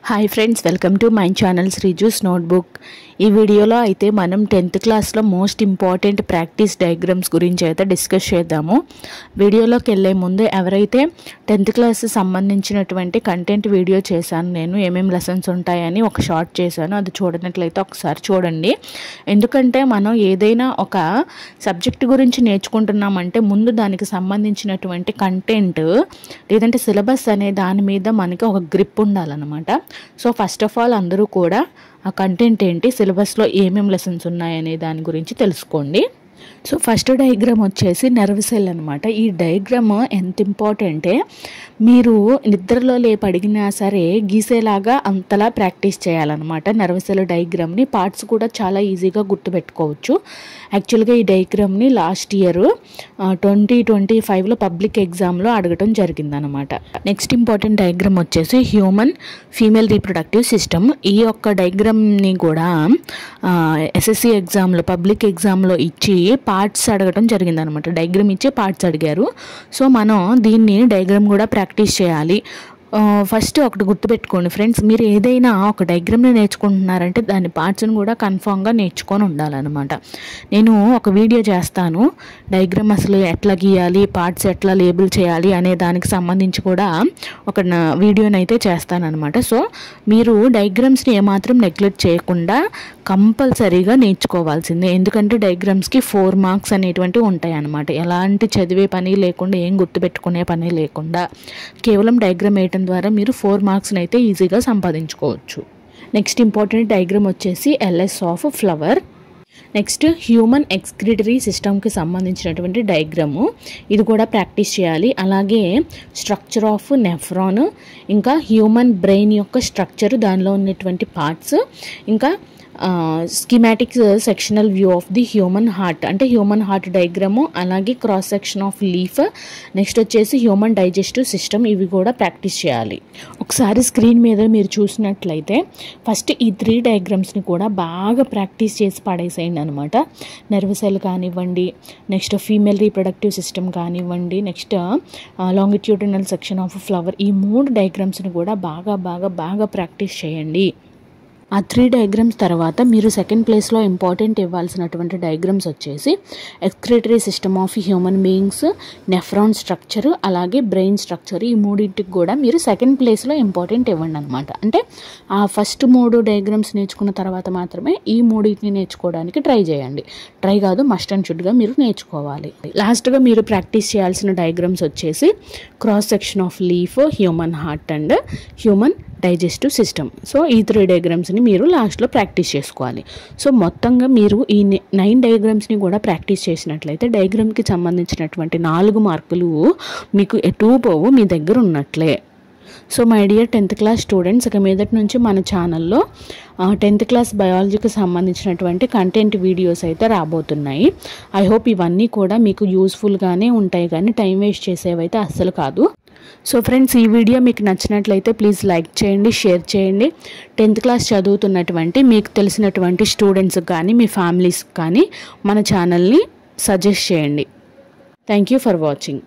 Hi friends, welcome to my channel శ్రీజూస్ notebook. ఈ వీడియోలో అయితే మనం 10th క్లాస్లో మోస్ట్ ఇంపార్టెంట్ ప్రాక్టీస్ డయాగ్రామ్స్ గురించి అయితే డిస్కస్ చేద్దాము. వీడియోలోకి వెళ్ళే ముందు ఎవరైతే 10th క్లాస్ సంబంధించినటువంటి కంటెంట్ వీడియో చేశాను, నేను ఏమేమి లెసన్స్ ఉంటాయని ఒక షార్ట్ చేశాను, అది చూడనట్లయితే ఒకసారి చూడండి. ఎందుకంటే మనం ఏదైనా ఒక సబ్జెక్ట్ గురించి నేర్చుకుంటున్నామంటే ముందు దానికి సంబంధించినటువంటి కంటెంట్ లేదంటే సిలబస్ అనే దాని మీద మనకి ఒక గ్రిప్ ఉండాలన్నమాట. సో ఫస్ట్ ఆఫ్ ఆల్ అందరూ కూడా ఆ కంటెంట్ ఏంటి, సిలబస్లో ఏమేమి లెసన్స్ ఉన్నాయనే దాని గురించి తెలుసుకోండి. సో ఫస్ట్ డయాగ్రామ్ వచ్చేసి నర్వ్ సెల్ అనమాట. ఈ డయాగ్రామ్ ఎంత ఇంపార్టెంటే, మీరు నిద్రలో లేపి అడిగినా సరే గీసేలాగా అంతలా ప్రాక్టీస్ చేయాలన్నమాట. నర్వ్ సెల్ డయాగ్రామ్ని పార్ట్స్ కూడా చాలా ఈజీగా గుర్తుపెట్టుకోవచ్చు. యాక్చువల్గా ఈ డయాగ్రామ్ని లాస్ట్ ఇయర్ 2025లో పబ్లిక్ ఎగ్జామ్లో అడగటం జరిగిందనమాట. నెక్స్ట్ ఇంపార్టెంట్ డయాగ్రామ్ వచ్చేసి హ్యూమన్ ఫీమేల్ రీప్రొడక్టివ్ సిస్టమ్. ఈ యొక్క డయాగ్రామ్ని కూడా ఎస్ఎస్సి ఎగ్జామ్లో పబ్లిక్ ఎగ్జామ్లో ఇచ్చి పార్ట్స్ అడగటం జరిగిందనమాట. డయాగ్రామ్ ఇచ్చి పార్ట్స్ అడిగారు. సో మనం దీన్ని డయాగ్రామ్ కూడా ప్రాక్టీస్ చేయాలి. ఫస్ట్ ఒకటి గుర్తుపెట్టుకోండి ఫ్రెండ్స్, మీరు ఏదైనా ఒక డయాగ్రామ్ని నేర్చుకుంటున్నారంటే దాని పార్ట్స్ని కూడా కన్ఫామ్గా నేర్చుకొని ఉండాలన్నమాట. నేను ఒక వీడియో చేస్తాను, డయాగ్రామ్ అసలు ఎట్లా గీయాలి, పార్ట్స్ ఎట్లా లేబుల్ చేయాలి అనే దానికి సంబంధించి కూడా ఒక వీడియోని అయితే చేస్తానన్నమాట. సో మీరు డయాగ్రామ్స్ని ఏమాత్రం నెగ్లెక్ట్ చేయకుండా కంపల్సరీగా నేర్చుకోవాల్సిందే. ఎందుకంటే డయాగ్రామ్స్కి 4 మార్క్స్ అనేటువంటివి ఉంటాయి అన్నమాట. ఎలాంటి చదివే పని లేకుండా, ఏం గుర్తుపెట్టుకునే పని లేకుండా కేవలం డయాగ్రామ్ వేయటం ద్వారా మీరు 4 మార్క్స్ని అయితే ఈజీగా సంపాదించుకోవచ్చు. నెక్స్ట్ ఇంపార్టెంట్ డయాగ్రామ్ వచ్చేసి LS of flower. Next human excretory సిస్టమ్కి సంబంధించినటువంటి డయాగ్రాము, ఇది కూడా ప్రాక్టీస్ చేయాలి. అలాగే స్ట్రక్చర్ ఆఫ్ నెఫ్రాన్, ఇంకా హ్యూమన్ బ్రెయిన్ యొక్క స్ట్రక్చర్, దానిలో ఉన్నటువంటి పార్ట్స్, ఇంకా schematic sectional view of the human heart, అంటే హ్యూమన్ హార్ట్ డయాగ్రాము, అలాగే cross section of leaf, next వచ్చేసి హ్యూమన్ డైజెస్టివ్ సిస్టమ్, ఇవి కూడా ప్రాక్టీస్ చేయాలి. ఒకసారి స్క్రీన్ మీద మీరు చూసినట్లయితే ఫస్ట్ ఈ 3 డయాగ్రామ్స్ని కూడా బాగా ప్రాక్టీస్ చేసి పడేసేయండి అనమాట. నర్వ్ సెల్ కానివ్వండి, నెక్స్ట్ ఫీమేల్ రీప్రొడక్టివ్ సిస్టమ్ కానివ్వండి, next longitudinal section of flower, ఈ 3 డయాగ్రామ్స్ని కూడా బాగా బాగా బాగా ప్రాక్టీస్ చేయండి. ఆ 3 డయాగ్రామ్స్ తర్వాత మీరు సెకండ్ ప్లేస్లో ఇంపార్టెంట్ ఇవ్వాల్సినటువంటి డయాగ్రామ్స్ వచ్చేసి excretory system of human beings, nephron structure, అలాగే బ్రెయిన్ స్ట్రక్చర్, ఈ 3టికి కూడా మీరు సెకండ్ ప్లేస్లో ఇంపార్టెంట్ ఇవ్వండి అనమాట. అంటే ఆ ఫస్ట్ 3 డయాగ్రామ్స్ నేర్చుకున్న తర్వాత మాత్రమే ఈ 3టిని నేర్చుకోవడానికి ట్రై చేయండి. ట్రై కాదు, మస్ట్ అండ్ షుడ్గా మీరు నేర్చుకోవాలి. లాస్ట్గా మీరు ప్రాక్టీస్ చేయాల్సిన డయాగ్రామ్స్ వచ్చేసి cross section of leaf, human heart and human digestive system. So ఈ 3 డయాగ్రామ్స్ని మీరు లాస్ట్లో ప్రాక్టీస్ చేసుకోవాలి. సో మొత్తంగా మీరు ఈ 9 డయాగ్రామ్స్ని కూడా ప్రాక్టీస్ చేసినట్లయితే డయాగ్రామ్కి సంబంధించినటువంటి 4 మార్కులు మీకు ఎటు పోవు, మీ దగ్గర ఉన్నట్లే. So my dear 10th class students, ఇక మీదటి నుంచి మన ఛానల్లో 10th క్లాస్ బయాలజీకి సంబంధించినటువంటి కంటెంట్ వీడియోస్ అయితే రాబోతున్నాయి. ఐ హోప్ ఇవన్నీ కూడా మీకు యూస్ఫుల్గానే ఉంటాయి, కానీ టైం వేస్ట్ చేసేవైతే అస్సలు కాదు. సో ఫ్రెండ్స్, ఈ వీడియో మీకు నచ్చినట్లయితే ప్లీజ్ లైక్ చేయండి, షేర్ చేయండి. 10th క్లాస్ చదువుతున్నటువంటి మీకు తెలిసినటువంటి స్టూడెంట్స్కి కానీ మీ ఫ్యామిలీస్కి కానీ మన ఛానల్ని సజెస్ట్ చేయండి. Thank you for watching.